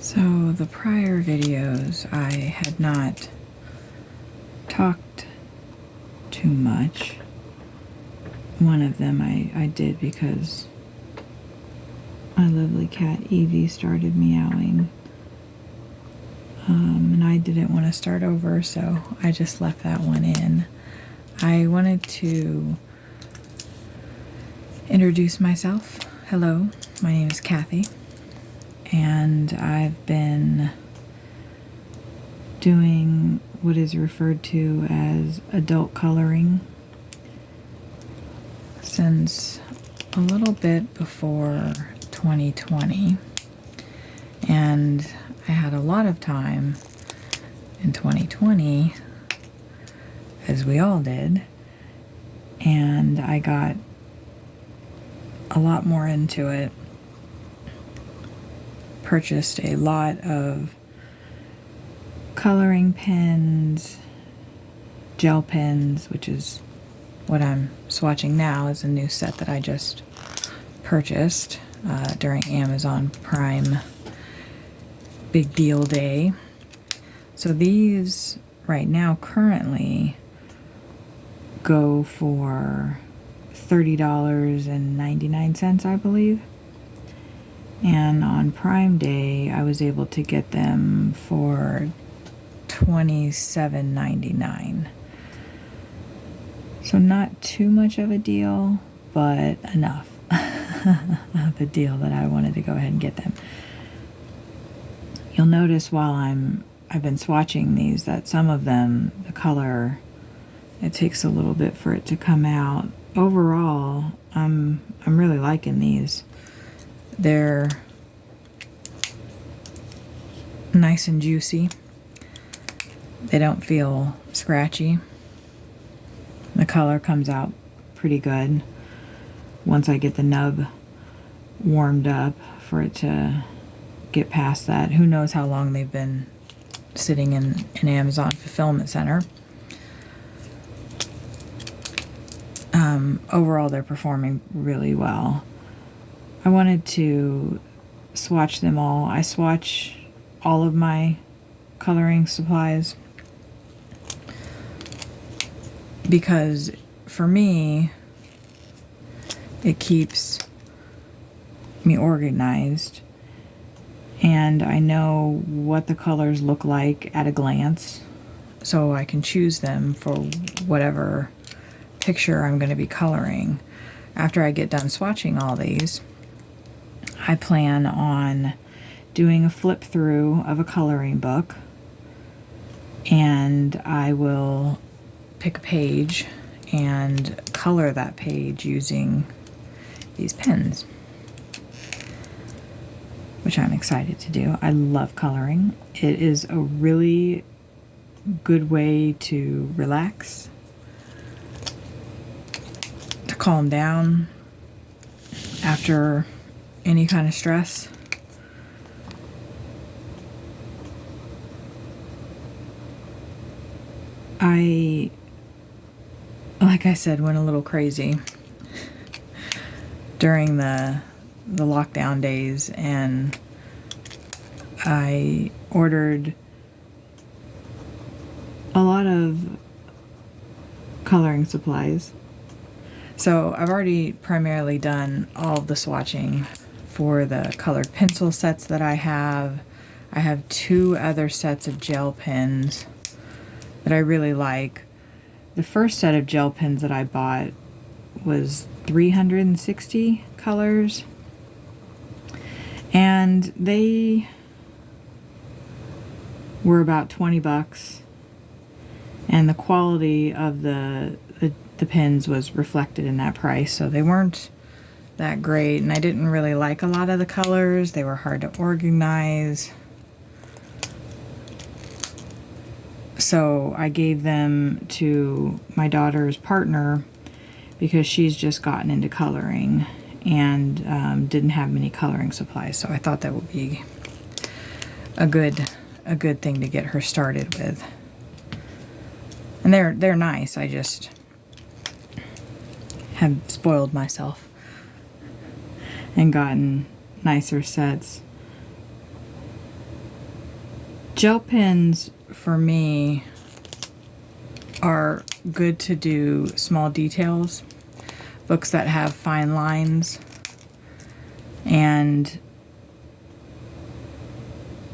So the prior videos I had not talked too much. One of them I did because my lovely cat Evie started meowing. And I didn't want to start over, so I just left that one in. I wanted to introduce myself. Hello, my name is Kathy, and I've been doing what is referred to as adult coloring since a little bit before 2020, and I had a lot of time in 2020, as we all did, and I got a lot more into it. Purchased a lot of coloring pens, gel pens, which is what I'm swatching now, is a new set that I just purchased during Amazon Prime Big Deal Day. So these right now currently go for $30.99, I believe. And on Prime Day, I was able to get them for $27.99. So not too much of a deal, but enough of a deal that I wanted to go ahead and get them. You'll notice while I've been swatching these that some of them, the color, it takes a little bit for it to come out. Overall, I'm really liking these. They're nice and juicy. They don't feel scratchy. The color comes out pretty good once I get the nub warmed up for it to get past that. Who knows how long they've been sitting in an Amazon fulfillment center. Overall, they're performing really well. I wanted to swatch them all. I swatch all of my coloring supplies because for me, it keeps me organized, and I know what the colors look like at a glance, so I can choose them for whatever picture I'm going to be coloring. After I get done swatching all these, I plan on doing a flip through of a coloring book, and I will pick a page and color that page using these pens, which I'm excited to do. I love coloring. It is a really good way to relax, to calm down after any kind of stress. Like I said, went a little crazy during the lockdown days, and I ordered a lot of coloring supplies. So I've already primarily done all of the swatching for the colored pencil sets that I have. I have 2 other sets of gel pens that I really like. The first set of gel pens that I bought was 360 colors, and they were about $20, and the quality of the pens was reflected in that price, so they weren't that great, and I didn't really like a lot of the colors. They were hard to organize. So I gave them to my daughter's partner because she's just gotten into coloring and didn't have many coloring supplies. So I thought that would be a good thing to get her started with. And they're nice. I just have spoiled myself and gotten nicer sets. Gel pens for me are good to do small details, books that have fine lines and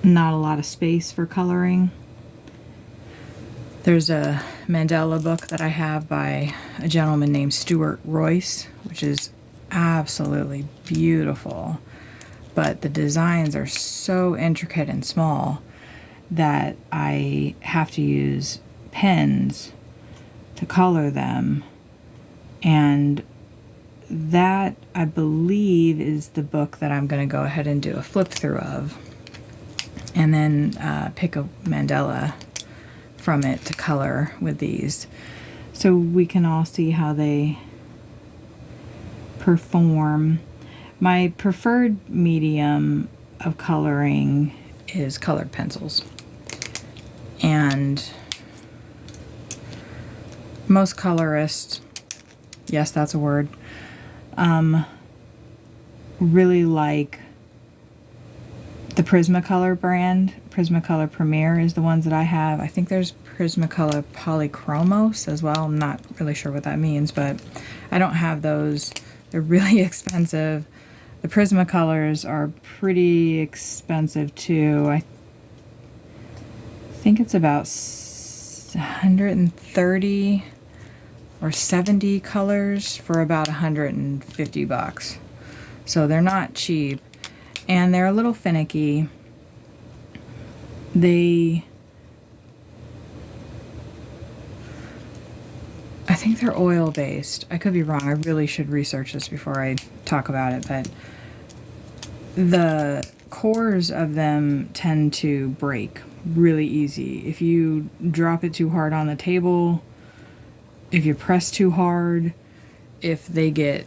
not a lot of space for coloring. There's a mandala book that I have by a gentleman named Stuart Royce, which is absolutely beautiful, but the designs are so intricate and small that I have to use pens to color them, and that, I believe, is the book that I'm going to go ahead and do a flip through of, and then pick a mandala from it to color with these, so we can all see how they perform. My preferred medium of coloring is colored pencils, and most colorists, yes, that's a word, really like the Prismacolor brand. Prismacolor Premier is the ones that I have. I think there's Prismacolor Polychromos as well. I'm not really sure what that means, but I don't have those. They're really expensive. The Prismacolors are pretty expensive too. I think it's about 130 or 70 colors for about 150 bucks. So they're not cheap, and they're a little finicky. I think they're oil based. I could be wrong. I really should research this before I talk about it, but the cores of them tend to break really easy. If you drop it too hard on the table, if you press too hard, if they get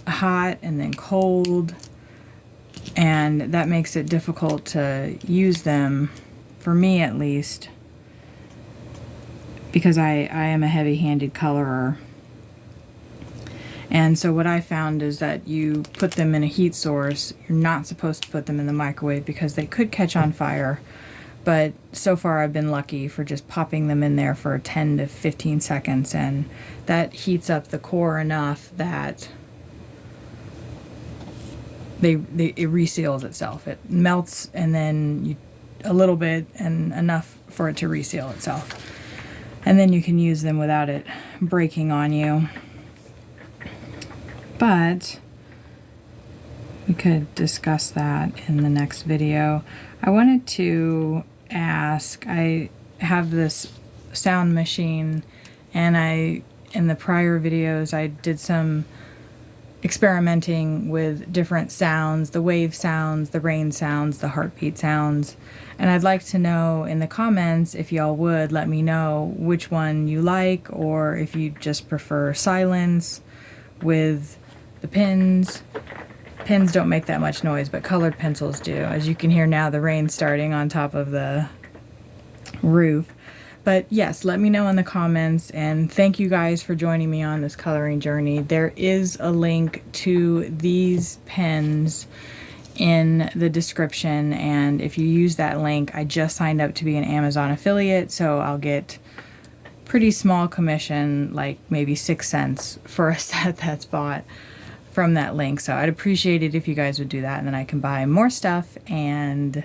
hot and then cold, and that makes it difficult to use them, for me at least, because I am a heavy-handed colorer. And so what I found is that you put them in a heat source. You're not supposed to put them in the microwave because they could catch on fire. But so far I've been lucky for just popping them in there for 10 to 15 seconds, and that heats up the core enough that it reseals itself. It melts, and then a little bit, and enough for it to reseal itself. And then you can use them without it breaking on you. But we could discuss that in the next video. I wanted to ask, I have this sound machine, and in the prior videos I did some experimenting with different sounds, the wave sounds, the rain sounds, the heartbeat sounds, and I'd like to know in the comments if y'all would let me know which one you like, or if you just prefer silence with the pens. Pens don't make that much noise, but colored pencils do. As you can hear now, the rain's starting on top of the roof. But yes, let me know in the comments, and thank you guys for joining me on this coloring journey. There is a link to these pens in the description, and if you use that link, I just signed up to be an Amazon affiliate, so I'll get pretty small commission, like maybe 6 cents for a set that's bought from that link. So I'd appreciate it if you guys would do that, and then I can buy more stuff and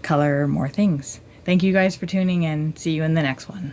color more things. Thank you guys for tuning in. See you in the next one.